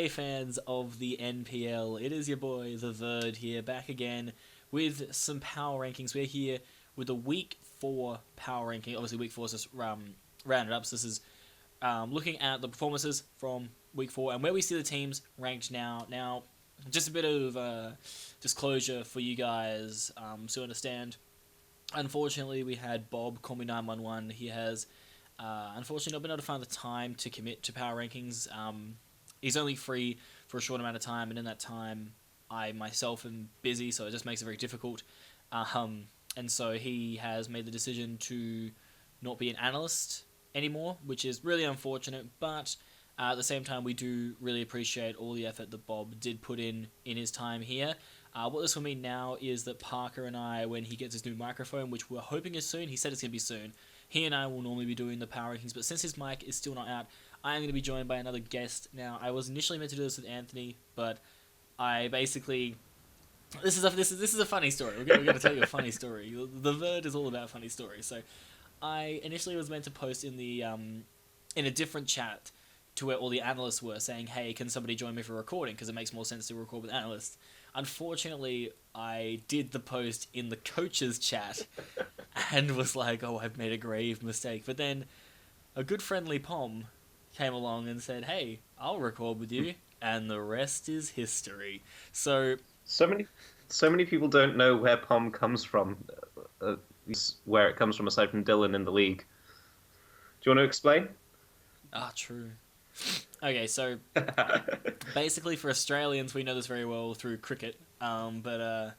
G'day fans of the NPL, it is your boy TheVerd here, back again with some power rankings. We're here with the Week 4 power ranking. Obviously Week 4 is just rounded up, so this is looking at the performances from Week 4 and where we see the teams ranked now. Now, just a bit of disclosure for you guys to understand. Unfortunately, we had Bob, call me 911, he has unfortunately not been able to find the time to commit to power rankings. He's only free for a short amount of time, and in that time, I myself am busy, so it just makes it very difficult. And so he has made the decision to not be an analyst anymore, which is really unfortunate, but at the same time, we do really appreciate all the effort that Bob did put in his time here. What this will mean now is that Parker and I, when he gets his new microphone, which we're hoping is soon, he said it's going to be soon, he and I will normally be doing the power rankings, but since his mic is still not out, I am going to be joined by another guest. Now, I was initially meant to do this with Anthony, but I basically... This is a funny story. We're going to tell you a funny story. The Verd is all about funny stories. So, I initially was meant to post in the in a different chat to where all the analysts were saying, hey, can somebody join me for recording? Because it makes more sense to record with analysts. Unfortunately, I did the post in the coaches chat and was like, oh, I've made a grave mistake. But then a good friendly Pom came along and said, hey, I'll record with you. And the rest is history. So many people don't know where Pom comes from, where it comes from aside from Dylan in the league. Do you want to explain? True. Okay, so basically for Australians, we know this very well through cricket, but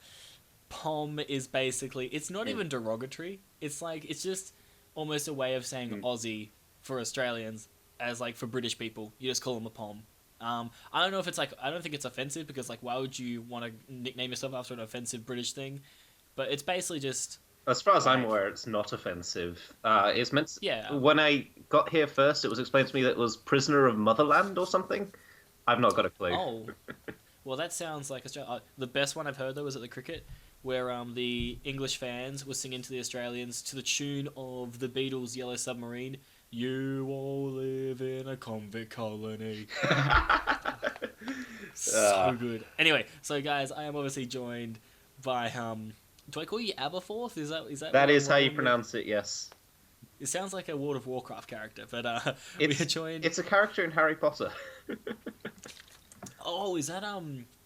Pom is basically, it's not even derogatory, it's just almost a way of saying Aussie for Australians, as like for British people, you just call them a Pom. I don't know if it's like, I don't think it's offensive, because like why would you want to nickname yourself after an offensive British thing, but it's basically just... As far as I'm aware, it's not offensive. It's meant to, yeah. When I got here first, it was explained to me that it was prisoner of motherland or something. I've not got a clue. Oh, well, that sounds like the best one I've heard though was at the cricket, where the English fans were singing to the Australians to the tune of the Beatles' Yellow Submarine. You all live in a convict colony. So good. Anyway, so guys, I am obviously joined by do I call you Aberforth? Is that? That is how you pronounce it. Yes. It sounds like a World of Warcraft character, but we are joined. It's a character in Harry Potter. Oh, is that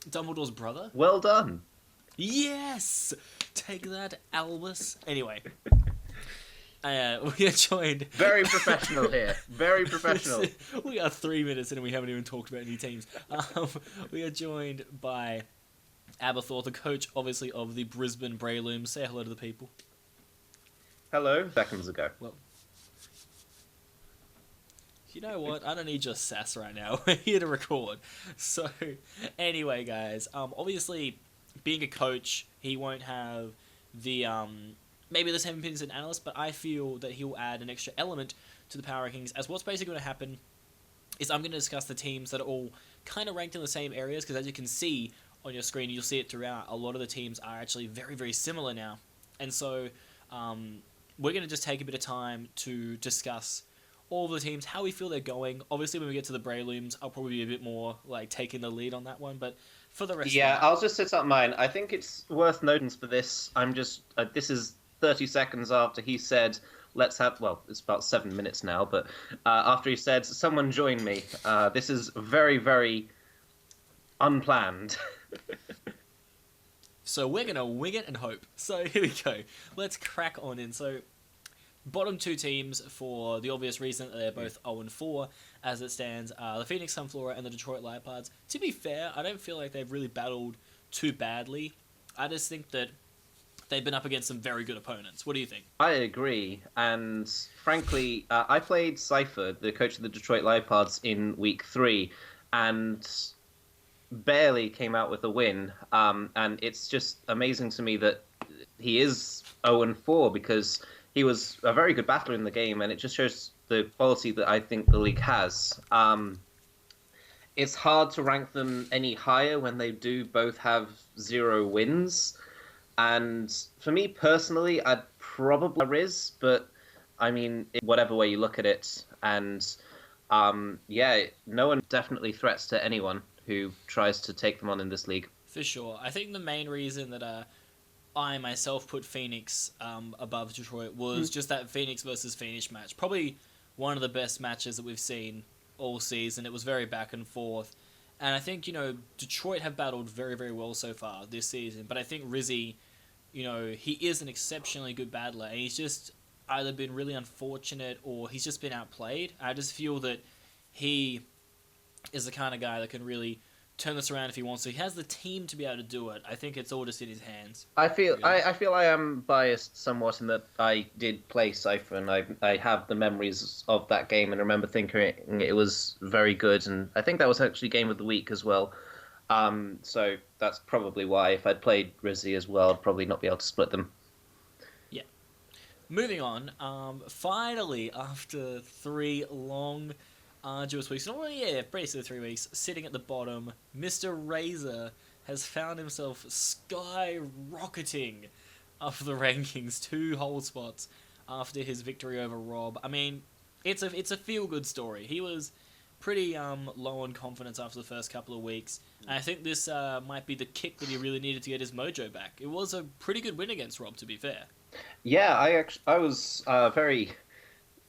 Dumbledore's brother? Well done. Yes. Take that, Albus. Anyway, we are joined. Very professional here. Very professional. We are 3 minutes in and we haven't even talked about any teams. We are joined by Aberforth, the coach, obviously, of the Brisbane Breloom. Say hello to the people. Hello. Seconds ago. Well, you know what? I don't need your sass right now. We're here to record. So, anyway, guys, obviously, being a coach, he won't have the, maybe the same opinions as an analyst, but I feel that he'll add an extra element to the power rankings, as what's basically going to happen is I'm going to discuss the teams that are all kind of ranked in the same areas, because as you can see on your screen, you'll see it throughout, a lot of the teams are actually very, very similar now. And so, we're going to just take a bit of time to discuss all of the teams, how we feel they're going. Obviously, when we get to the Breylooms, I'll probably be a bit more like taking the lead on that one, but for the rest I'll just set up mine. I think it's worth noting for this, I'm just, this is 30 seconds after he said, let's have, well, it's about 7 minutes now, but after he said, someone join me. This is very, very unplanned. So we're going to wing it and hope. So here we go. Let's crack on in. So bottom two teams, for the obvious reason that they're both 0-4 as it stands, the Phoenix Sunflora and the Detroit Leopards. To be fair, I don't feel like they've really battled too badly. I just think that they've been up against some very good opponents. What do you think? I agree, and frankly, I played Cypher, the coach of the Detroit Leopards, in Week 3, and barely came out with a win, and it's just amazing to me that he is 0-4, because he was a very good battler in the game, and it just shows the quality that I think the league has. It's hard to rank them any higher when they do both have 0 wins, and for me personally, I'd probably Riz, but I mean, whatever way you look at it, and no one definitely threats to anyone. who tries to take them on in this league. For sure. I think the main reason that I myself put Phoenix above Detroit was just that Phoenix versus Phoenix match. Probably one of the best matches that we've seen all season. It was very back and forth. And I think, Detroit have battled very, very well so far this season. But I think Rizzy, he is an exceptionally good battler. And he's just either been really unfortunate or he's just been outplayed. I just feel that he is the kind of guy that can really turn this around if he wants to. He has the team to be able to do it. I think it's all just in his hands. I feel really. I feel I am biased somewhat in that I did play Cypher and I have the memories of that game and remember thinking it was very good, and I think that was actually game of the week as well. So that's probably why if I'd played Rizzy as well, I'd probably not be able to split them. Yeah. Moving on. Finally, after 3 long arduous weeks, basically 3 weeks, sitting at the bottom, Mr. Razor has found himself skyrocketing up the rankings 2 whole spots after his victory over Rob. I mean, it's a feel-good story. He was pretty low on confidence after the first couple of weeks, and I think this might be the kick that he really needed to get his mojo back. It was a pretty good win against Rob, to be fair. Yeah, I was very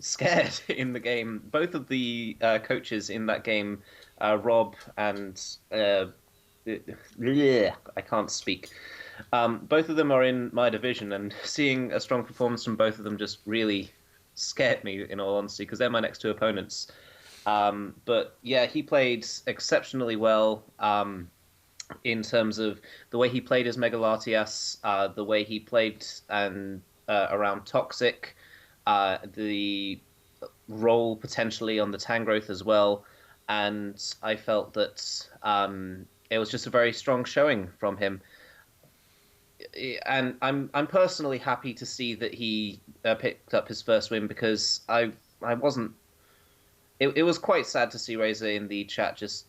scared in the game. Both of the coaches in that game, Rob and I can't speak. Both of them are in my division, and seeing a strong performance from both of them just really scared me, in all honesty, because they're my next 2 opponents. But yeah, he played exceptionally well in terms of the way he played as Megalatias, the way he played and around Toxic. The role potentially on the Tangrowth as well, and I felt that it was just a very strong showing from him. And I'm personally happy to see that he picked up his first win, because I wasn't. It was quite sad to see Razor in the chat just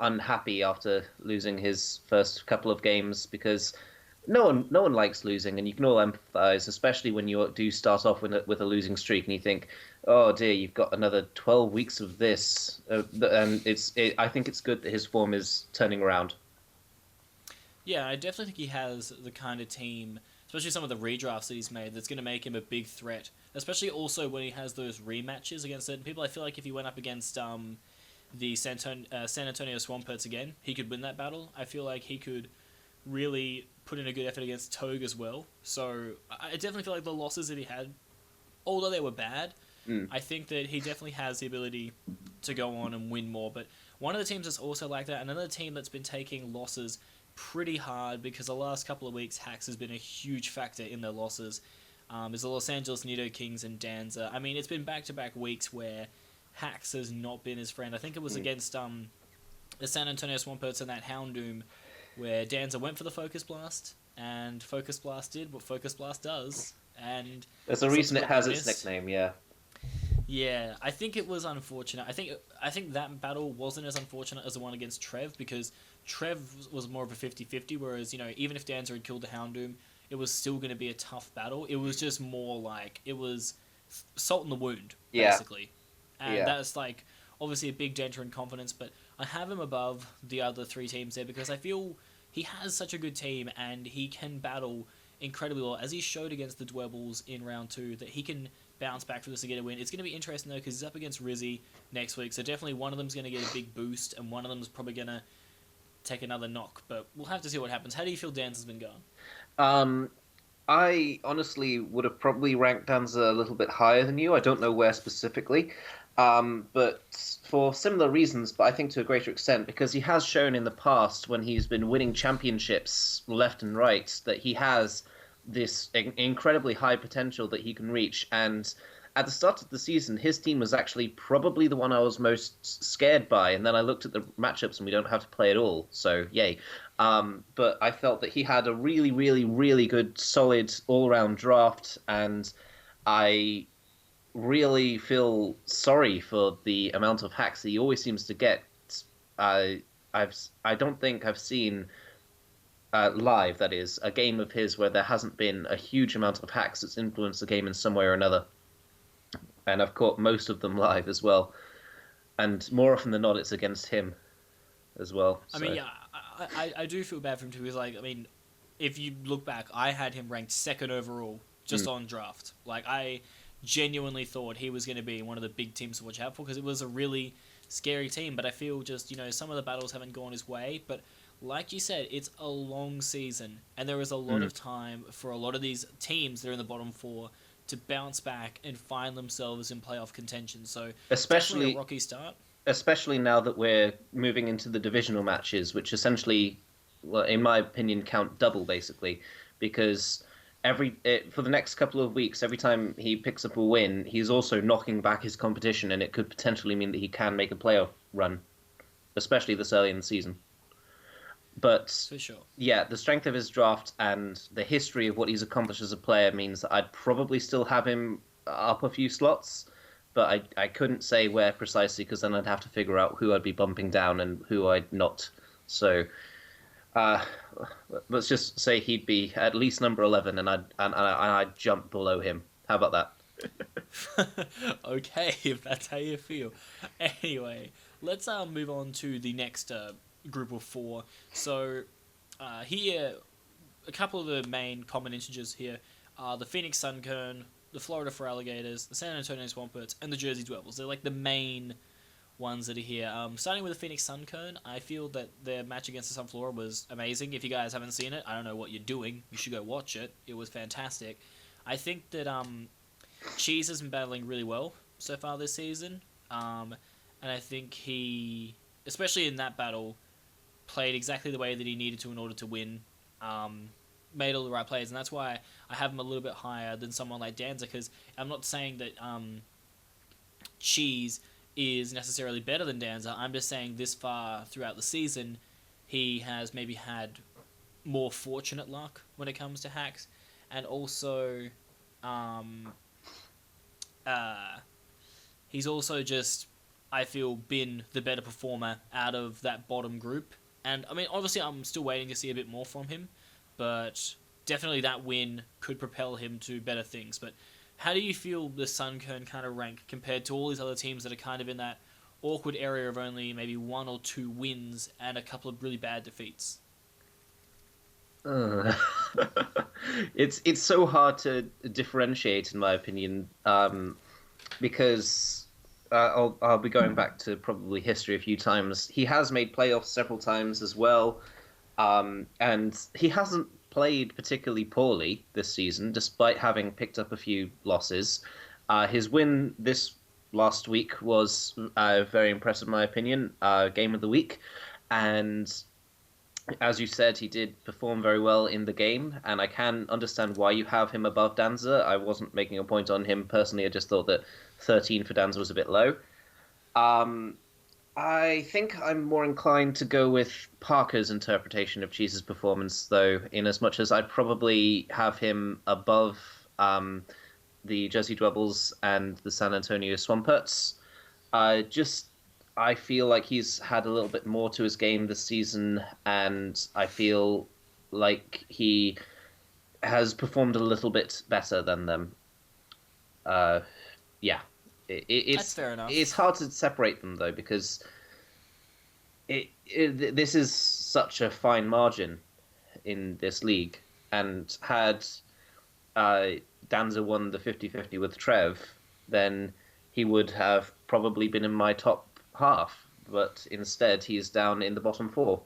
unhappy after losing his first couple of games, because no one likes losing, and you can all empathize, especially when you do start off with a losing streak, and you think, oh dear, you've got another 12 weeks of this, and I think it's good that his form is turning around. Yeah, I definitely think he has the kind of team, especially some of the redrafts that he's made, that's going to make him a big threat, especially also when he has those rematches against certain people. I feel like if he went up against the San Antonio Swampers again, he could win that battle. I feel like he could really put in a good effort against Togue as well. So I definitely feel like the losses that he had, although they were bad, I think that he definitely has the ability to go on and win more. But one of the teams that's also like that, another team that's been taking losses pretty hard, because the last couple of weeks Hax has been a huge factor in their losses, is the Los Angeles Nido Kings and Danza. I mean, it's been back-to-back weeks where Hax has not been his friend. I think it was against the San Antonio Swampers and that Houndoom, where Danza went for the Focus Blast, and Focus Blast did what Focus Blast does, and there's a reason it has its nickname. Yeah, I think it was unfortunate. I think that battle wasn't as unfortunate as the one against Trev, because Trev was more of a 50-50, whereas, even if Danza had killed the Houndoom, it was still going to be a tough battle. It was just more like, it was salt in the wound, basically. And that's like, obviously a big denter in confidence, but I have him above the other 3 teams there, because I feel he has such a good team, and he can battle incredibly well, as he showed against the Dwebbles in round 2, that he can bounce back for this to get a win. It's going to be interesting, though, because he's up against Rizzy next week, so definitely one of them's going to get a big boost, and one of them's probably going to take another knock, but we'll have to see what happens. How do you feel Danza's been going? I honestly would have probably ranked Danza a little bit higher than you. I don't know where specifically, but for similar reasons, but I think to a greater extent, because he has shown in the past, when he's been winning championships left and right, that he has this incredibly high potential that he can reach. And at the start of the season, his team was actually probably the one I was most scared by, and then I looked at the matchups and we don't have to play at all, so yay. But I felt that he had a really, really, really good, solid, all-round draft, and I really feel sorry for the amount of hacks that he always seems to get. I don't think I've seen live, that is, a game of his where there hasn't been a huge amount of hacks that's influenced the game in some way or another. And I've caught most of them live as well. And more often than not, it's against him. as well. I So. mean, yeah, I do feel bad for him too. Because like, I mean, if you look back, I had him ranked second overall just Mm. on draft. Like, I genuinely thought he was going to be one of the big teams to watch out for because it was a really scary team. But I feel just some of the battles haven't gone his way. But like you said, it's a long season, and there is a lot Mm. of time for a lot of these teams that are in the bottom four to bounce back and find themselves in playoff contention. So definitely a Especially rocky start. especially now that we're moving into the divisional matches, which essentially, well, in my opinion, count double basically, because for the next couple of weeks, every time he picks up a win, he's also knocking back his competition, and it could potentially mean that he can make a playoff run, especially this early in the season. But For sure. yeah, the strength of his draft and the history of what he's accomplished as a player means that I'd probably still have him up a few slots, but I couldn't say where precisely because then I'd have to figure out who I'd be bumping down and who I'd not. So uh, let's just say he'd be at least number 11, and I'd jump below him. How about that? Okay, if that's how you feel. Anyway, let's move on to the next group of four. So here, a couple of the main common integers here are the Phoenix Sunkern, the Florida Feraligators, the San Antonio Swampert, and the Jersey Dwellers. They're like the main ones that are here. Starting with the Phoenix Sunkern, I feel that their match against the Sunflora was amazing. If you guys haven't seen it, I don't know what you're doing. You should go watch it. It was fantastic. I think that Cheese has been battling really well so far this season, and I think he, especially in that battle, played exactly the way that he needed to in order to win. Made all the right plays, and that's why I have him a little bit higher than someone like Danza. Because I'm not saying that Cheese is necessarily better than Danza. I'm just saying this far throughout the season, he has maybe had more fortunate luck when it comes to hacks, and also um, he's also just, I feel, been the better performer out of that bottom group. And I mean, obviously, I'm still waiting to see a bit more from him, but definitely that win could propel him to better things. But how do you feel the Sunkern kind of rank compared to all these other teams that are kind of in that awkward area of only maybe 1 or 2 wins and a couple of really bad defeats? Uh, it's so hard to differentiate, in my opinion, because I'll be going back to probably history a few times. He has made playoffs several times as well, and he hasn't played particularly poorly this season, despite having picked up a few losses. His win this last week was very impressive, in my opinion. Game of the week, and as you said, he did perform very well in the game, and I can understand why you have him above Danza. I wasn't making a point on him personally. I just thought that 13 for Danza was a bit low. Um, I think I'm more inclined to go with Parker's interpretation of Cheese's performance, though, in as much as I'd probably have him above the Jersey Dwebbles and the San Antonio Swamperts. Just I feel like he's had a little bit more to his game this season, and I feel like he has performed a little bit better than them. Uh, yeah, That's fair it's enough. hard to separate them though because this is such a fine margin in this league, and had uh, Danza won the 50-50 with Trev, then he would have probably been in my top half, but instead he's down in the bottom four.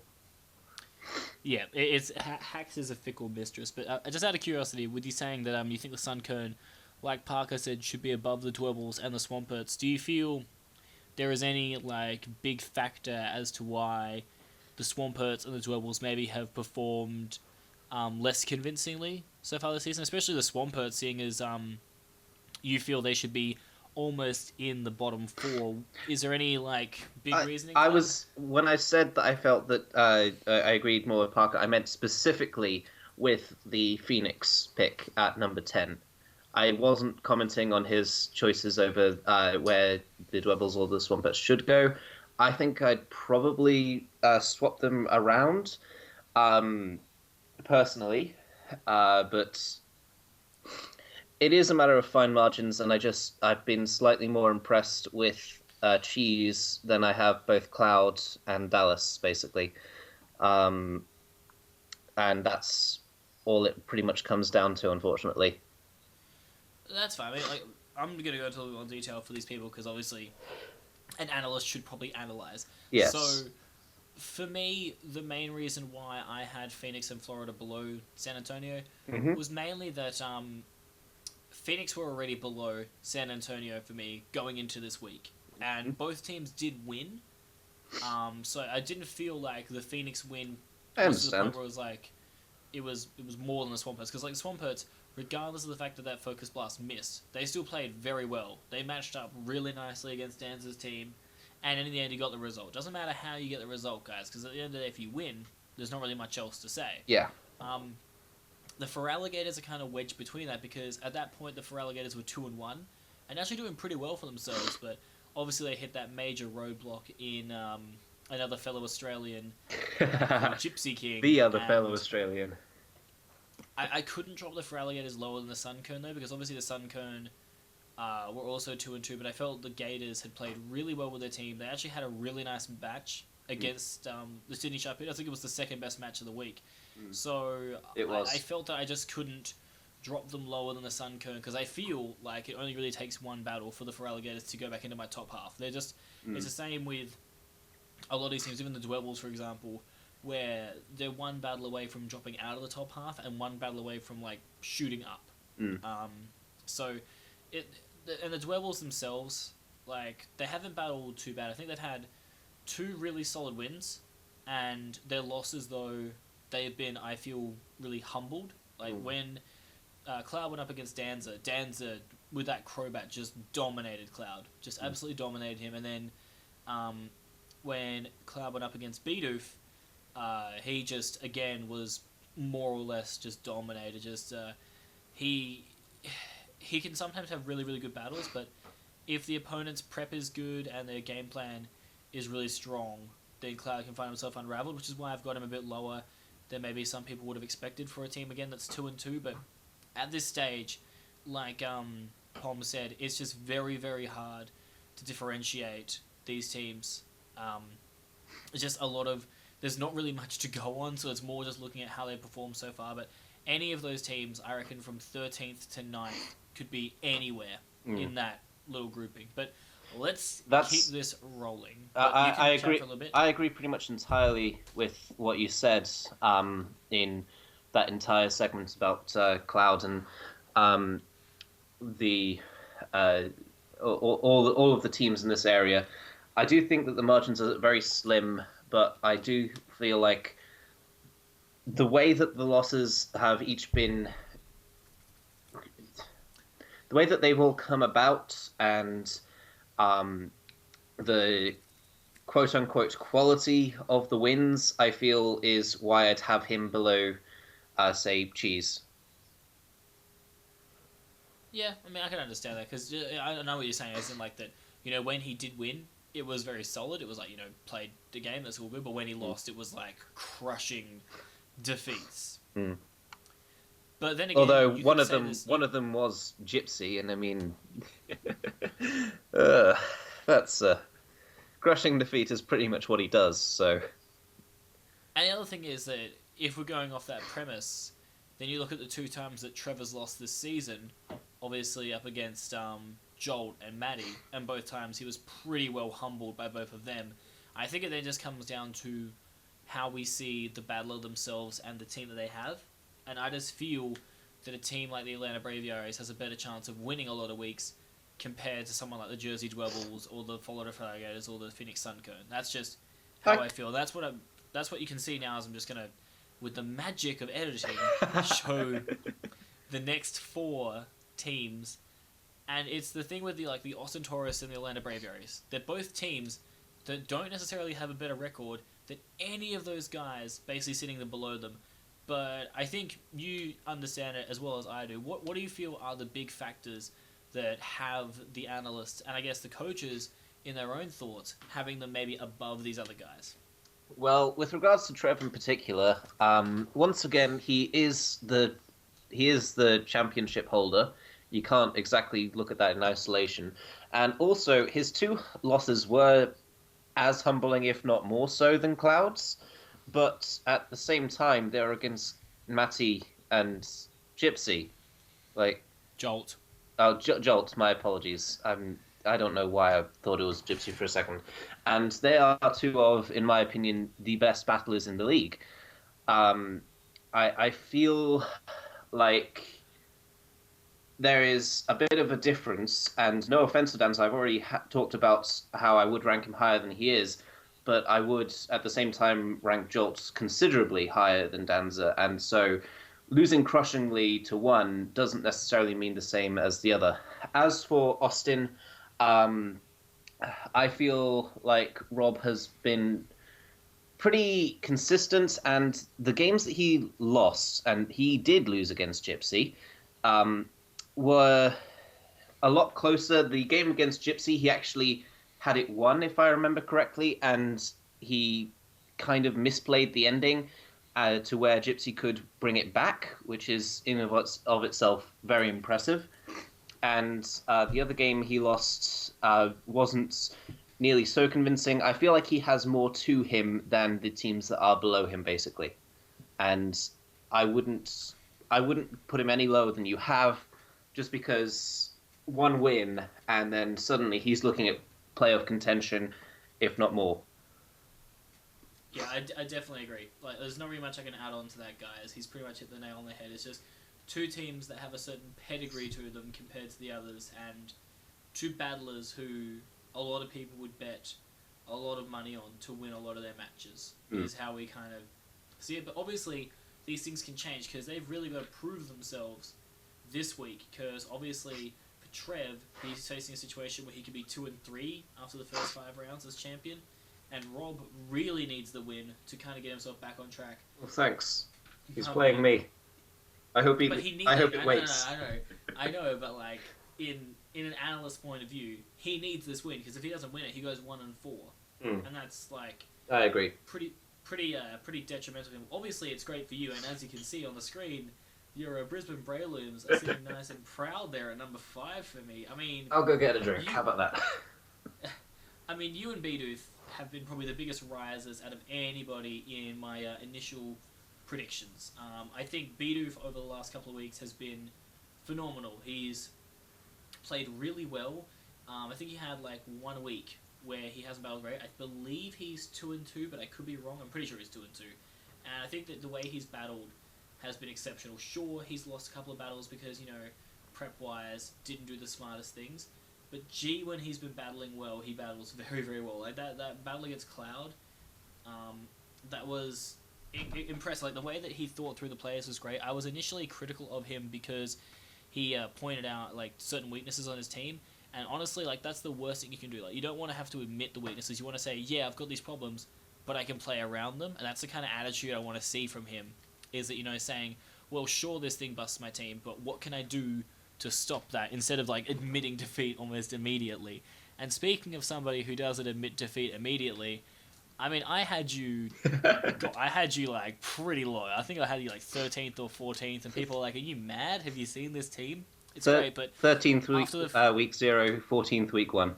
Yeah, Hax is a fickle mistress. But just out of curiosity, with you saying that you think the Sunkern, like Parker said, should be above the Dwebbles and the Swamperts, do you feel there is any like big factor as to why the Swamperts and the Dwebbles maybe have performed less convincingly so far this season, especially the Swamperts, seeing as you feel they should be almost in the bottom four. Is there any like big reasoning I for that? was when I said that I felt that I agreed more with Parker. I meant specifically with the Phoenix pick at number 10. I wasn't commenting on his choices over where the Dwebbles or the Swampets should go. I think I'd probably swap them around, um, personally, but it is a matter of fine margins, and I've been slightly more impressed with Cheese, then I have both Cloud and Dallas, basically. Um, and that's all it pretty much comes down to, unfortunately. That's fine. I mean, like, I'm gonna go into a little more detail for these people because obviously an analyst should probably analyze. So Yes. for me, the main reason why I had Phoenix and Florida below San Antonio Hmm. was mainly that Phoenix were already below San Antonio for me going into this week, and both teams did win. So I didn't feel like the Phoenix win I was to the point understand. where it was like it was more than the Swampers because like the Swampers, regardless of the fact that Focus Blast missed, they still played very well. They matched up really nicely against Danzer's team, and in the end, you got the result. Doesn't matter how you get the result, guys, because at the end of the day, if you win, there's not really much else to say. Yeah. Um, the Feraligators are kind of wedged between that because at that point the Feraligators were 2-1 and actually doing pretty well for themselves, but obviously they hit that major roadblock in another fellow Australian called Gypsy King. The other fellow and Australian. I couldn't drop the Feraligators lower than the Suncone though because obviously the Suncone were also 2-2, but I felt the Gators had played really well with their team. They actually had a really nice match against the Sydney Sharpie. I think it was the second best match of the week. So It was. I felt that I just couldn't drop them lower than the Suncone because I feel like it only really takes one battle for the Feraligators to go back into my top half. They're just it's the same with a lot of these teams, even the Dwebbles, for example, where they're one battle away from dropping out of the top half and one battle away from like shooting up. So it and the Dwebbles themselves, like they haven't battled too bad. I think they've had two really solid wins, and their losses though they've been, I feel, really humbled. Like when Cloud went up against Danza, Danza with that Crobat just dominated Cloud, just absolutely dominated him. And then when Cloud went up against Bidoof, he just again was more or less just dominated. Just he he can sometimes have really really good battles, but if the opponent's prep is good and their game plan is really strong, then Cloud can find himself unraveled, which is why I've got him a bit lower than maybe some people would have expected for a team again that's 2-2. But at this stage, like Pom said, it's just very very hard to differentiate these teams. It's just a lot of there's not really much to go on, so it's more just looking at how they perform so far. But any of those teams, I reckon, from 13th to 9th could be anywhere in that little grouping. But let's keep this rolling. I agree. I agree pretty much entirely with what you said in that entire segment about Cloud and the all of the teams in this area. I do think that the margins are very slim, but I do feel like the way that the losses have each been, the way that they've all come about, and the quote-unquote quality of the wins, I feel, is why I'd have him below, say, Cheese. Yeah, I mean, I can understand that, because I know what you're saying, as in, like, that, you know, when he did win, it was very solid. It was like, you know, played the game, that's all good, but when he lost, it was, like, crushing defeats. But then again, although one of them was Gypsy, and I mean, that's crushing defeat is pretty much what he does. So, and the other thing is that if we're going off that premise, then you look at the two times that Trevor's lost this season, obviously up against Jolt and Maddie, and both times he was pretty well humbled by both of them. I think it then just comes down to how we see the battler themselves and the team that they have. And I just feel that a team like the Atlanta Braviaries has a better chance of winning a lot of weeks compared to someone like the Jersey Dwebbles or the Florida Feraligators or the Phoenix Suncone. That's just how I feel. That's what you can see now as I'm just going to, with the magic of editing, show the next four teams. And it's the thing with the Austin Taurus and the Atlanta Braviaries. They're both teams that don't necessarily have a better record than any of those guys basically sitting them below them. But I think you understand it as well as I do. What do you feel are the big factors that have the analysts and I guess the coaches in their own thoughts having them maybe above these other guys? well, with regards to Trev in particular, once again he is the championship holder. You can't exactly look at that in isolation. And also, his two losses were as humbling, if not more so, than Cloud's. But at the same time, they're against Matty and Gypsy. Like, Jolt. oh, Jolt, my apologies. I don't know why I thought it was Gypsy for a second. And they are two of, in my opinion, the best battlers in the league. Um, I feel like there is a bit of a difference, and no offense to Danza, I've already talked about how I would rank him higher than he is, but I would, at the same time, rank Jolt considerably higher than Danza, and so losing crushingly to one doesn't necessarily mean the same as the other. As for Austin, um, I feel like Rob has been pretty consistent, and the games that he lost, and he did lose against Gypsy, um, were a lot closer. The game against Gypsy, he actually had it won, if I remember correctly, and he kind of misplayed the ending to where Gypsy could bring it back, which is in of itself very impressive. And the other game he lost wasn't nearly so convincing. I feel like he has more to him than the teams that are below him, basically. And I wouldn't put him any lower than you have, just because one win and then suddenly he's looking at playoff contention, if not more. Yeah, I definitely agree. Like, there's not really much I can add on to that, guys. He's pretty much hit the nail on the head. It's just two teams that have a certain pedigree to them compared to the others, and two battlers who a lot of people would bet a lot of money on to win a lot of their matches, is how we kind of see it. But obviously, these things can change because they've really got to prove themselves this week, because obviously for Trev, he's facing a situation where he could be 2-3 after the first 5 rounds as champion, and Rob really needs the win to kind of get himself back on track. Well, thanks. He's playing me. I hope he. I hope it waits. I know, but like in an analyst's point of view, he needs this win, because if he doesn't win it, he goes 1-4, and that's like. I agree. Pretty detrimental to him. Obviously, it's great for you, and as you can see on the screen, your Brisbane Braylooms are sitting nice and proud there at number 5 for me. I mean, I'll go get a drink. How about that? I mean, you and Bidoof have been probably the biggest risers out of anybody in my initial predictions. I think Bidoof over the last couple of weeks has been phenomenal. He's played really well. I think he had like 1 week where he hasn't battled great. I believe he's 2-2, but I could be wrong. I'm pretty sure he's 2-2. And I think that the way he's battled has been exceptional. Sure, he's lost a couple of battles because, prep-wise, didn't do the smartest things. But G, when he's been battling well, he battles very, very well. Like that battle against Cloud, that was impressive. Like the way that he thought through the players was great. I was initially critical of him because he pointed out like certain weaknesses on his team. And honestly, like that's the worst thing you can do. Like you don't want to have to admit the weaknesses. You want to say, yeah, I've got these problems, but I can play around them. And that's the kind of attitude I want to see from him. Is that, saying, well, sure, this thing busts my team, but what can I do to stop that, instead of like admitting defeat almost immediately? And speaking of somebody who doesn't admit defeat immediately, I mean, I had you like pretty low. I think I had you like 13th or 14th, and people are like, are you mad? Have you seen this team? It's great, but 13th week, week 0, 14th week 1.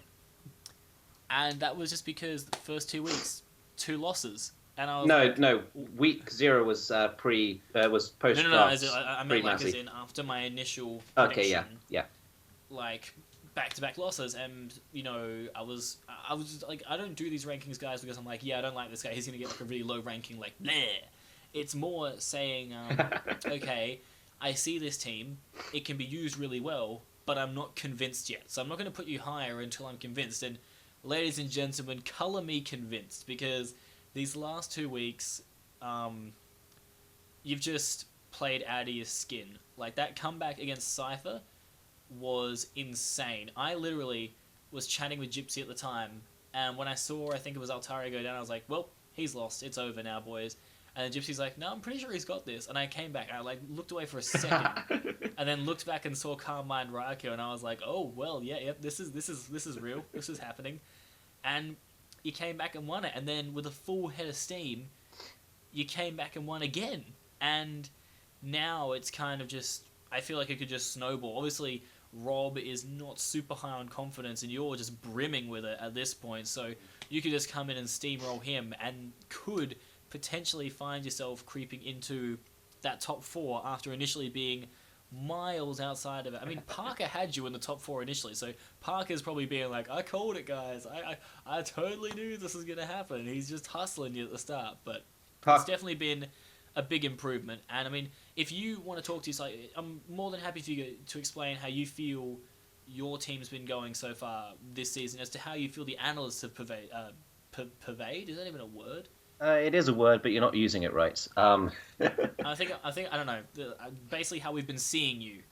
And that was just because the first 2 weeks, 2 losses. And I was no. Week 0 was was post. No. I meant like as in after my initial prediction. Okay, yeah. Like back-to-back losses, and I was like, I don't do these rankings, guys, because I'm like, yeah, I don't like this guy. He's gonna get like a really low ranking. Like, bleh. It's more saying, okay, I see this team. It can be used really well, but I'm not convinced yet. So I'm not gonna put you higher until I'm convinced. And ladies and gentlemen, color me convinced, because these last 2 weeks, you've just played out of your skin. Like, that comeback against Cypher was insane. I literally was chatting with Gypsy at the time, and when I saw, I think it was Altaria go down, I was like, well, he's lost. It's over now, boys. And then Gypsy's like, no, I'm pretty sure he's got this. And I came back, I looked away for a second, and then looked back and saw Carmine Raikyo, and I was like, oh, well, yeah, this is real. This is happening. And you came back and won it, and then with a full head of steam, you came back and won again. And now it's kind of just, I feel like it could just snowball. Obviously, Rob is not super high on confidence, and you're just brimming with it at this point. So you could just come in and steamroll him, and could potentially find yourself creeping into that top 4 after initially being miles outside of it. I mean, Parker had you in the top 4 initially, so Parker's probably being like, I called it, guys. I totally knew this was going to happen. He's just hustling you at the start, but it's definitely been a big improvement. And I mean, if you want to talk to us, like, I'm more than happy for you to explain how you feel your team's been going so far this season, as to how you feel the analysts have pervade. Is that even a word? It is a word, but you're not using it right. I think I don't know. Basically, how we've been seeing you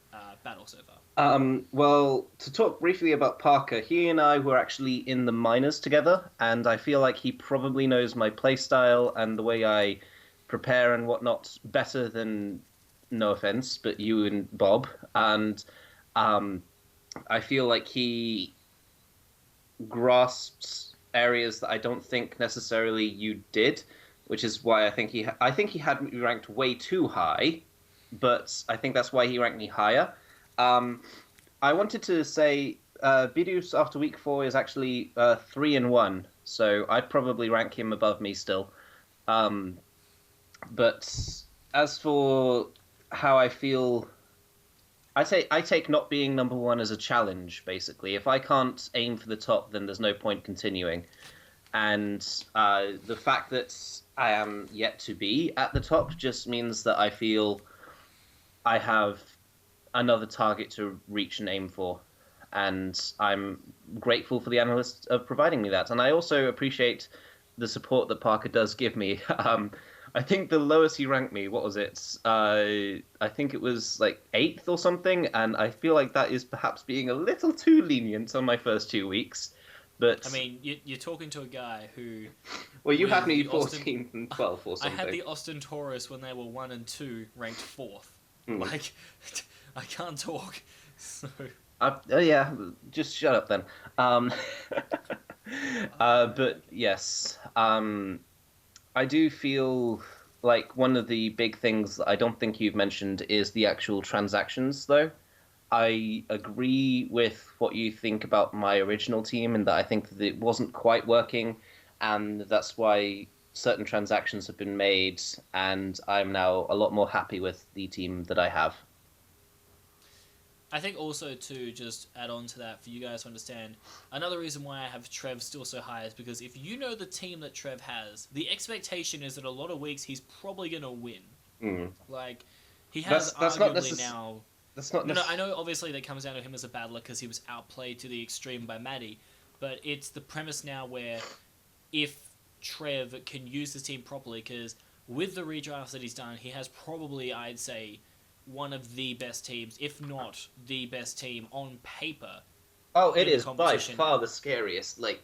battle so far. Well, to talk briefly about Parker, he and I were actually in the minors together, and I feel like he probably knows my playstyle and the way I prepare and whatnot better than, no offense, but you and Bob. And I feel like he grasps areas that I don't think necessarily you did, which is why I think he had me ranked way too high, but I think that's why he ranked me higher. I wanted to say Bidus after week 4 is actually 3-1, so I'd probably rank him above me still. But as for how I feel, I take not being number 1 as a challenge, basically. If I can't aim for the top, then there's no point continuing. And the fact that I am yet to be at the top just means that I feel I have another target to reach and aim for. And I'm grateful for the analysts of providing me that. And I also appreciate the support that Parker does give me. I think the lowest he ranked me, what was it? I think it was like 8th or something, and I feel like that is perhaps being a little too lenient on my first 2 weeks. But I mean, you're talking to a guy who... Well, you had me 14th and 12th or something. I had the Austin Taurus when they were 1 and 2 ranked 4th. Like, I can't talk, so... yeah, just shut up then. But yes, I do feel like one of the big things that I don't think you've mentioned is the actual transactions, though. I agree with what you think about my original team, and that I think that it wasn't quite working, and that's why certain transactions have been made, and I'm now a lot more happy with the team that I have. I think also to just add on to that, for you guys to understand, another reason why I have Trev still so high is because if you know the team that Trev has, the expectation is that a lot of weeks he's probably going to win. Like, he has that's arguably now... That's not no, I know obviously that comes down to him as a battler because he was outplayed to the extreme by Maddie, but it's the premise now where if Trev can use his team properly, because with the redrafts that he's done, he has probably, I'd say, one of the best teams, if not the best team on paper. Oh, it is by far the scariest. Like,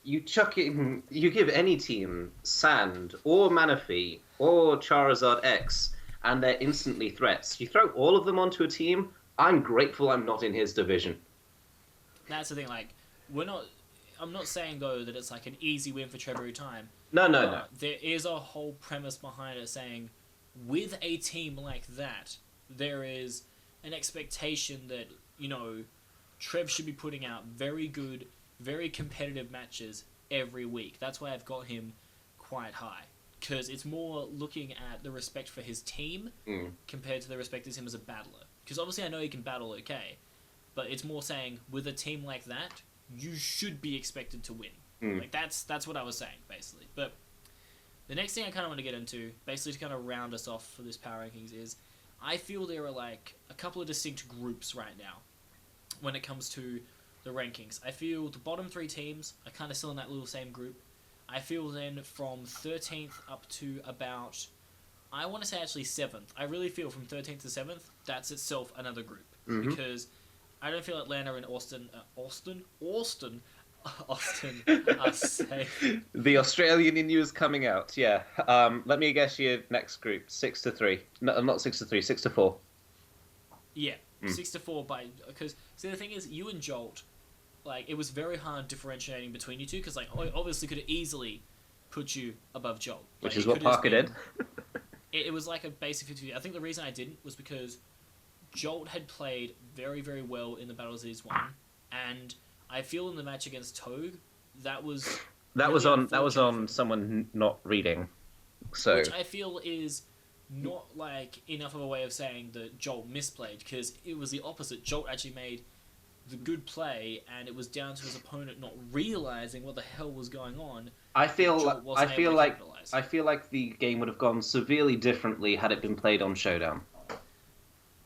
you give any team Sand or Manaphy or Charizard X, and they're instantly threats. You throw all of them onto a team, I'm grateful I'm not in his division. That's the thing, like, I'm not saying, though, that it's like an easy win for Trevor every time. No. There is a whole premise behind it saying, with a team like that, there is an expectation that, you know, Trev should be putting out very good, very competitive matches every week. That's why I've got him quite high. Because it's more looking at the respect for his team compared to the respect of him as a battler. Because obviously I know he can battle okay, but it's more saying, with a team like that, you should be expected to win. Like, that's what I was saying, basically. But the next thing I kind of want to get into, basically to kind of round us off for this Power Rankings, is I feel there are, like, a couple of distinct groups right now when it comes to the rankings. I feel the bottom 3 teams are kind of still in that little same group. I feel then from 13th up to about, I want to say actually 7th. I really feel from 13th to 7th, that's itself another group. Because I don't feel Atlanta and Austin are safe. The Australian in you is coming out, yeah. Let me guess your next group, 6-3. No, not 6-3, 6-4. Yeah, 6-4 by, because, see, the thing is, you and Jolt, like, it was very hard differentiating between you two, because, like, obviously could have easily put you above Joel. Like, which is what Parker did. It was like a basic 50. I think the reason I didn't was because Jolt had played very, very well in the battles he's won, and I feel in the match against Togue, that was That was really on unfortunate for him, someone not reading. So which I feel is not like enough of a way of saying that Jolt misplayed, because it was the opposite. Jolt actually made the good play, and it was down to his opponent not realizing what the hell was going on. I feel Jolt wasn't able to capitalize. I feel like the game would have gone severely differently had it been played on Showdown.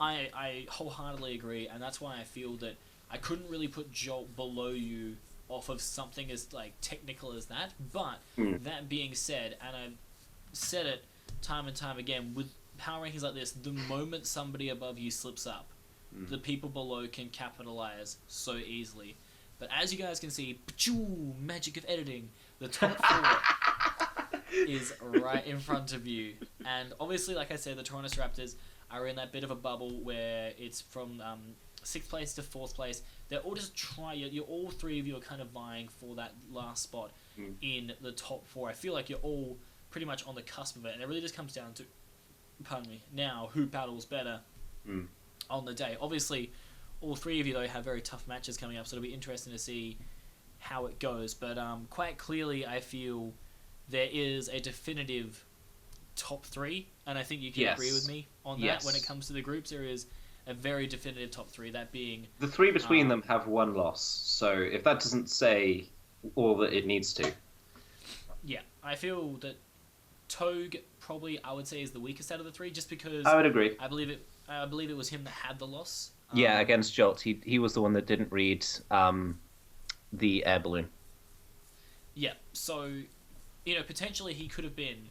I wholeheartedly agree, and that's why I feel that I couldn't really put Jolt below you off of something as like technical as that. But that being said, and I've said it time and time again, with power rankings like this, the moment somebody above you slips up, the people below can capitalize so easily. But as you guys can see, magic of editing, the top 4 is right in front of you. And obviously, like I said, the Toronto Raptors are in that bit of a bubble where it's from 6th place to 4th place. They're all just you're all 3 of you are kind of vying for that last spot in the top 4. I feel like you're all pretty much on the cusp of it, and it really just comes down to, now who battles better on the day. Obviously, all 3 of you though have very tough matches coming up, so it'll be interesting to see how it goes. But quite clearly, I feel there is a definitive top 3, and I think you can agree with me on that. When it comes to the groups, there is a very definitive top 3. That being the 3 between them have 1 loss. So if that doesn't say all that it needs to, yeah, I feel that Togue probably I would say is the weakest out of the 3, just because I would agree. I believe it was him that had the loss. Against Jolt, he was the one that didn't read the air balloon. Yeah, so potentially he could have been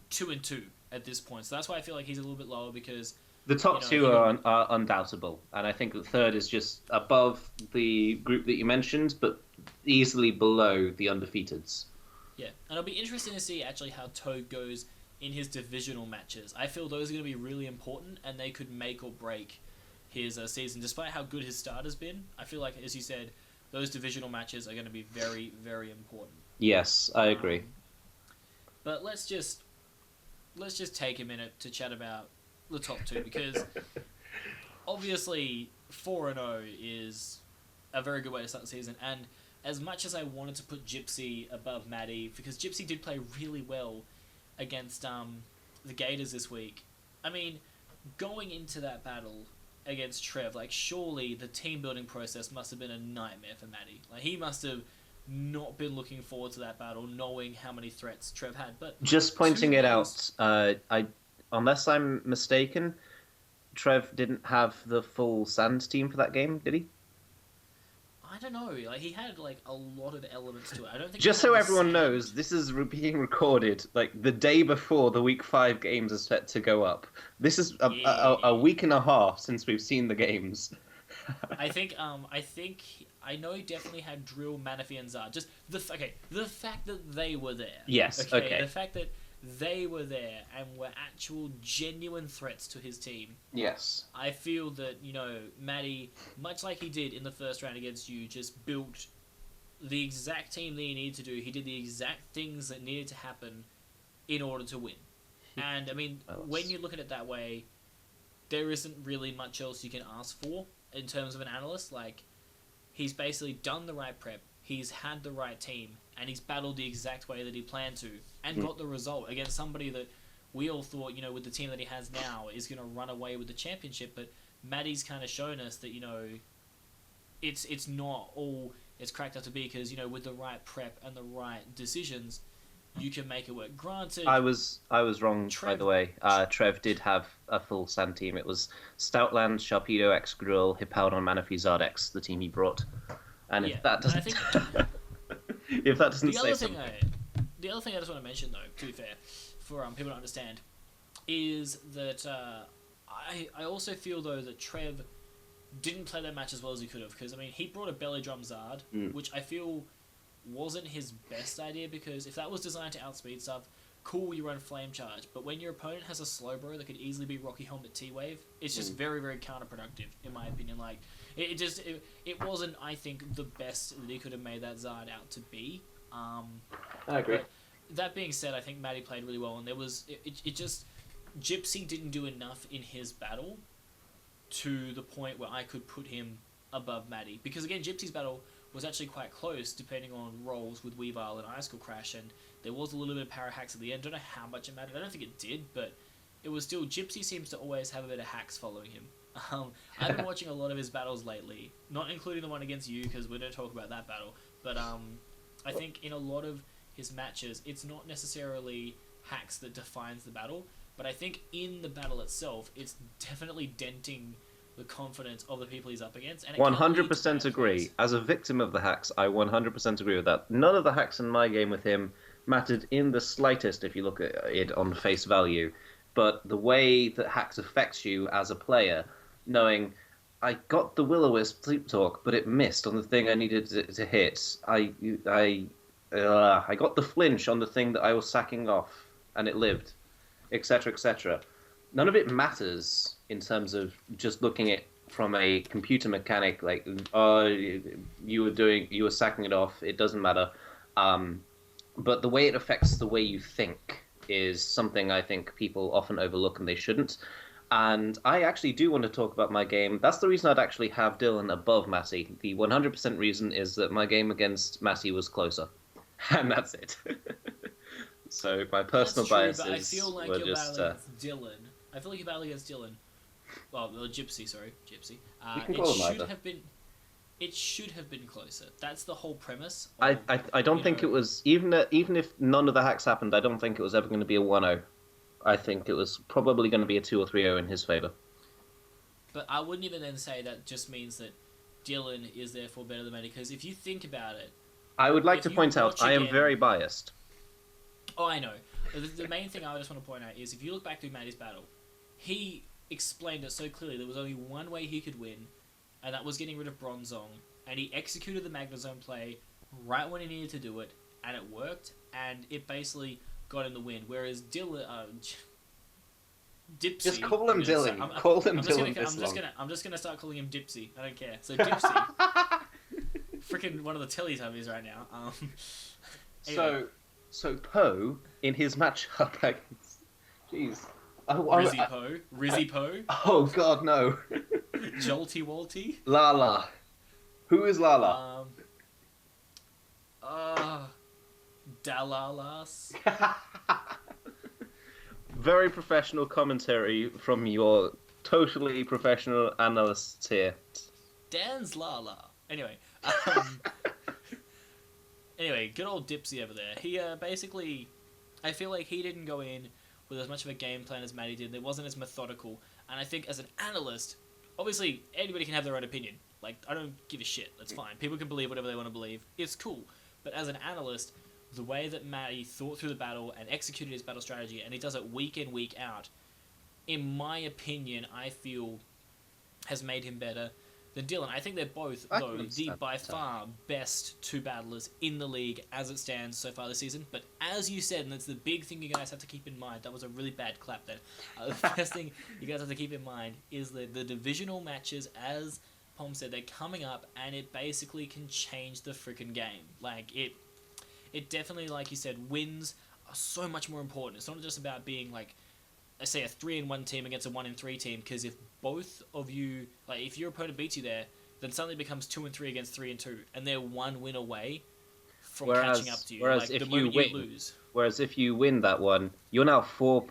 2-2 at this point. So that's why I feel like he's a little bit lower, because the top 2 are undoubtable, and I think the 3rd is just above the group that you mentioned, but easily below the undefeateds. Yeah, and it'll be interesting to see actually how Toad goes in his divisional matches. I feel those are going to be really important, and they could make or break his season. Despite how good his start has been, I feel like, as you said, those divisional matches are going to be very, very important. Yes, I agree. But let's just take a minute to chat about the top 2, because obviously 4-0 is a very good way to start the season. And as much as I wanted to put Gypsy above Maddie, because Gypsy did play really well against the Gators this week, I mean, going into that battle against Trev, like, surely the team building process must have been a nightmare for Maddie. Like, he must have not been looking forward to that battle, knowing how many threats Trev had. But just pointing it out, unless I'm mistaken, Trev didn't have the full Sands team for that game, did he? I don't know. Like, he had like a lot of elements to it. I don't think. Just so everyone knows, this is being recorded like the day before the Week 5 games are set to go up. This is a week and a half since we've seen the games. I think I know he definitely had Drill, Manaphy, and Zard. Just the fact that they were there. Yes. Okay. The fact that they were there and were actual genuine threats to his team. Yes. I feel that, Matty, much like he did in the first round against you, just built the exact team that he needed to do. He did the exact things that needed to happen in order to win. And, I mean, when you look at it that way, there isn't really much else you can ask for in terms of an analyst. Like, he's basically done the right prep, he's had the right team, and he's battled the exact way that he planned to, and got the result against somebody that we all thought, with the team that he has now, is going to run away with the championship. But Maddie's kind of shown us that, it's not all it's cracked up to be, because, with the right prep and the right decisions, you can make it work. Granted, I was wrong, by the way. Trev did have a full Sand team. It was Stoutland, Sharpedo, X-Grill, Hippowdon, Manaphy, Zardex, the team he brought. And if that doesn't... if that doesn't say something... The other thing I just want to mention, though, to be fair, for people to understand, is that I also feel, though, that Trev didn't play that match as well as he could have. Because, I mean, he brought a belly drum Zard, which I feel wasn't his best idea, because if that was designed to outspeed stuff, cool, you run Flame Charge. But when your opponent has a Slowbro that could easily be Rocky Helmet T-Wave, it's just very, very counterproductive, in my opinion. Like, it wasn't, I think, the best that he could have made that Zard out to be. I agree. That being said, I think Maddie played really well, and there was it just Gypsy didn't do enough in his battle to the point where I could put him above Matty. Because again, Gypsy's battle was actually quite close, depending on rolls with Weavile and Icicle Crash, and there was a little bit of power hacks at the end. Don't know how much it mattered. I don't think it did, but it was still... Gypsy seems to always have a bit of hacks following him. I've been watching a lot of his battles lately, not including the one against you, because we don't talk about that battle, but I think in a lot of his matches, it's not necessarily hacks that defines the battle, but I think in the battle itself, it's definitely denting the confidence of the people he's up against. And 100% agree. As a victim of the hacks, I 100% agree with that. None of the hacks in my game with him mattered in the slightest if you look at it on face value, but the way that hacks affects you as a player, knowing I got the Will-O-Wisp Sleep Talk, but it missed on the thing I needed to hit. I got the flinch on the thing that I was sacking off, and it lived, etc., etc. None of it matters in terms of just looking at from a computer mechanic, like, you were sacking it off. It doesn't matter. But the way it affects the way you think is something I think people often overlook, and they shouldn't. And I actually do want to talk about my game. That's the reason I'd actually have Dylan above Matty. The 100% reason is that my game against Matty was closer. And that's it. So my personal biases but I feel like were you're just... battling against Dylan. I feel like you're battling against Dylan. Well, Gypsy, sorry. Gypsy. You can call him either. It should have been closer. That's the whole premise. I don't think it was... Even if none of the hacks happened, I don't think it was ever going to be a 1-0. I think it was probably going to be a 2 or 3-0 in his favour. But I wouldn't even then say that just means that Dylan is therefore better than Matty, because if you think about it... I would like to point out, I am very biased. Oh, I know. The main thing I just want to point out is if you look back through Matty's battle, he explained it so clearly. There was only one way he could win, and that was getting rid of Bronzong. And he executed the Magnezone play right when he needed to do it, and it worked, and it basically got him the win. Whereas Dylan... Dipsy... Just call him Dylan. I'm just gonna start calling him Dipsy. I don't care. So Dipsy... freaking one of the Teletubbies right now. Anyway. So Poe, in his matchup against... Jeez. Rizzy Poe? Oh, God, no. Jolty Walty? Lala. Who is Lala? Dalalas? Very professional commentary from your totally professional analysts here. Dan's Lala. Anyway, good old Dipsy over there. He basically, I feel like he didn't go in with as much of a game plan as Matty did. It wasn't as methodical. And I think as an analyst, obviously anybody can have their own opinion. Like, I don't give a shit. That's fine. People can believe whatever they want to believe. It's cool. But as an analyst, the way that Matty thought through the battle and executed his battle strategy, and he does it week in, week out, in my opinion, I feel has made him better than Dylan. I think they're both, though, the by far best two battlers in the league as it stands so far this season. But as you said, and that's the big thing you guys have to keep in mind, that was a really bad clap there. The first thing you guys have to keep in mind is that the divisional matches, as Pom said, they're coming up, and it basically can change the freaking game. Like, it definitely, like you said, wins are so much more important. It's not just about being, like, let's say a 3-1 team against a 1-3 team, because if both of you, like, if your opponent beats you there, then suddenly it becomes 2-3 against 3-2, and they're one win away from catching up to you. Whereas like, if the you moment win, you lose. Whereas if you win that one, you're now 4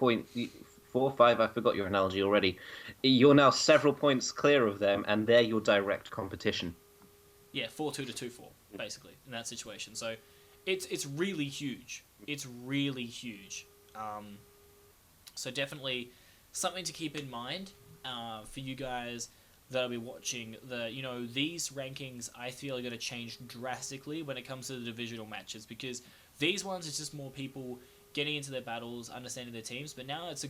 or 5, I forgot your analogy already. You're now several points clear of them, and they're your direct competition. Yeah, 4-2 to 2-4, basically, in that situation. So it's really huge. It's really huge. So definitely something to keep in mind for you guys that'll be watching. These rankings, I feel, are going to change drastically when it comes to the divisional matches, because these ones is just more people getting into their battles, understanding their teams. But now there's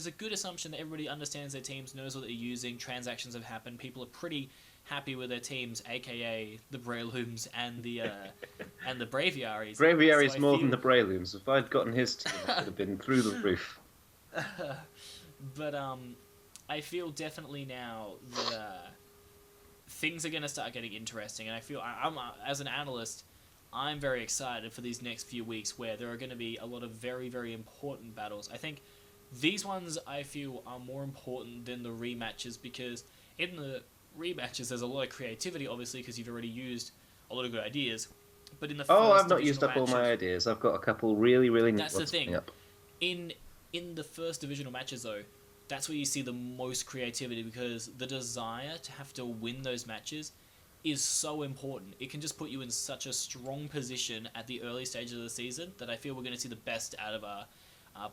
a good assumption that everybody understands their teams, knows what they're using, transactions have happened, people are pretty happy with their teams, aka the Breloons and the Braviaries. Braviaries so more than the Breloons. If I'd gotten his team, it would have been through the roof. But I feel definitely now that things are going to start getting interesting, and I feel I'm as an analyst, I'm very excited for these next few weeks where there are going to be a lot of very, very important battles. I think these ones I feel are more important than the rematches, because in the rematches there's a lot of creativity, obviously, because you've already used a lot of good ideas. But in the Oh, first I've not used divisional up all my matches, ideas. I've got a couple really, really neat that's the ones coming thing. up. In the first divisional matches, though, that's where you see the most creativity, because the desire to have to win those matches is so important. It can just put you in such a strong position at the early stages of the season that I feel we're going to see the best out of our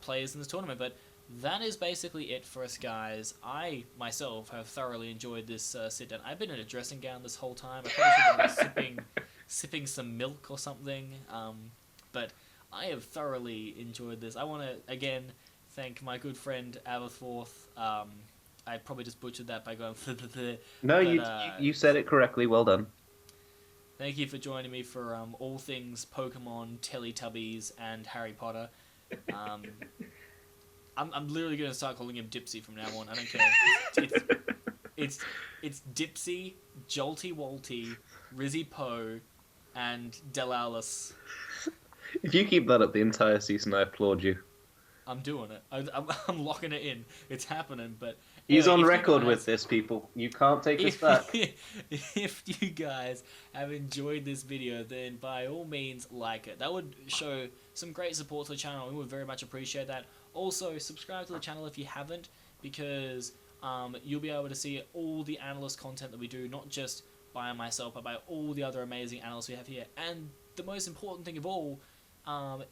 players in this tournament. But that is basically it for us, guys. I myself have thoroughly enjoyed this sit down. I've been in a dressing gown this whole time. I probably should have been sipping some milk or something. But I have thoroughly enjoyed this. I want to again thank my good friend Aberforth. I probably just butchered that by going No, but, you said it correctly. Well done. thank you for joining me for all things Pokemon, Teletubbies, and Harry Potter. I'm literally going to start calling him Dipsy from now on. I don't care. It's Dipsy, Jolty Walty, Rizzy Poe, and Delalis. If you keep that up the entire season, I applaud you. I'm doing it. I'm locking it in. It's happening. But He's anyway, on record with this, people. You can't take this back. If you guys have enjoyed this video, then by all means like it. That would show some great support to the channel. We would very much appreciate that. Also, subscribe to the channel if you haven't, because you'll be able to see all the analyst content that we do, not just by myself, but by all the other amazing analysts we have here. And the most important thing of all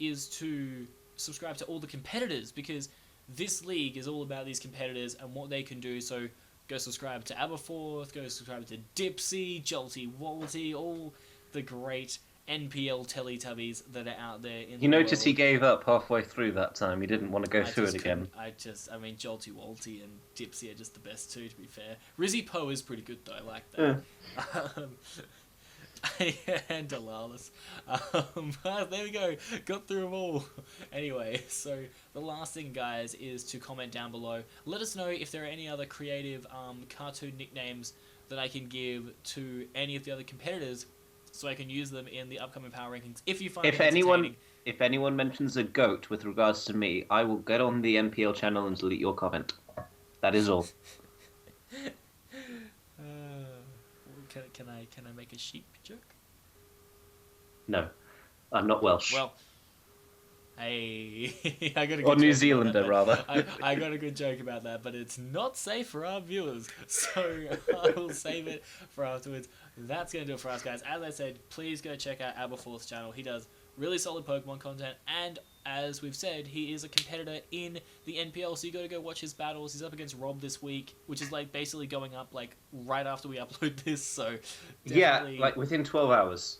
is to subscribe to all the competitors, because this league is all about these competitors and what they can do. So go subscribe to Aberforth, go subscribe to Dipsy, Jolty Walty, all the great NPL Teletubbies that are out there in the world. You notice he gave up halfway through that time. He didn't want to go through it again. I mean, Jolty Walty and Dipsy are just the best too, to be fair. Rizzy Poe is pretty good, though. I like that. And Delalis. But there we go. Got through them all. Anyway, so the last thing, guys, is to comment down below. Let us know if there are any other creative cartoon nicknames that I can give to any of the other competitors, so I can use them in the upcoming power rankings. If you find it entertaining. If anyone mentions a goat with regards to me, I will get on the MPL channel and delete your comment. That is all. Can I make a sheep joke? No, I'm not Welsh. Well, hey, I got a good Or New joke Zealander, about that. rather. I got a good joke about that, but it's not safe for our viewers, so I will save it for afterwards. That's going to do it for us, guys. As I said, please go check out Aberforth's channel. He does really solid Pokemon content, and as we've said, he is a competitor in the NPL, so you got to go watch his battles. He's up against Rob this week, which is like basically going up like right after we upload this, so Yeah, like within 12 hours.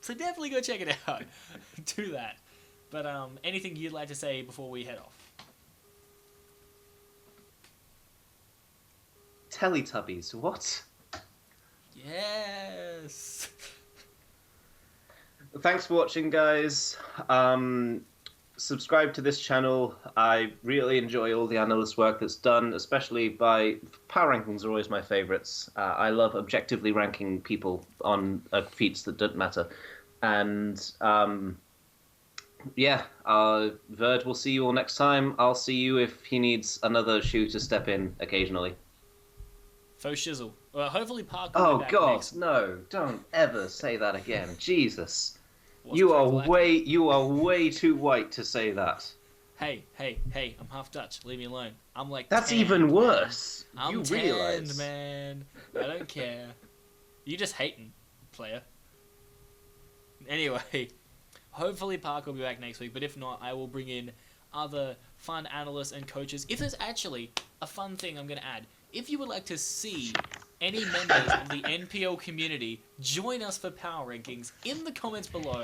So definitely go check it out. Do that. But anything you'd like to say before we head off? Teletubbies, what? Yes. Thanks for watching, guys. Subscribe to this channel. I really enjoy all the analyst work that's done, especially by power rankings are always my favorites. I love objectively ranking people on feats that don't matter. And yeah, Verd will see you all next time. I'll see you if he needs another shoe to step in occasionally. Faux shizzle. Well, hopefully Park will Oh be back God, next. no! Don't ever say that again. Jesus, What's you are crack-a-lack? way too white to say that. Hey, I'm half Dutch. Leave me alone. I'm like That's tanned, even man. worse. I'm You tanned, realize? man. I don't care. You just hating, player. Anyway, hopefully Park will be back next week, but if not, I will bring in other fun analysts and coaches. If there's actually a fun thing I'm going to add, if you would like to see any members of the NPL community join us for power rankings, in the comments below,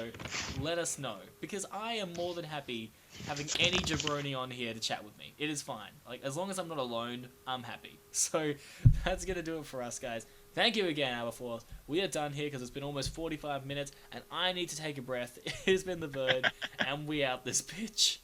let us know, because I am more than happy having any jabroni on here to chat with me. It is fine. Like, as long as I'm not alone, I'm happy. So that's going to do it for us, guys. Thank you again, Aberforth. We are done here because it's been almost 45 minutes, and I need to take a breath. It has been TheVerd, and we out this bitch.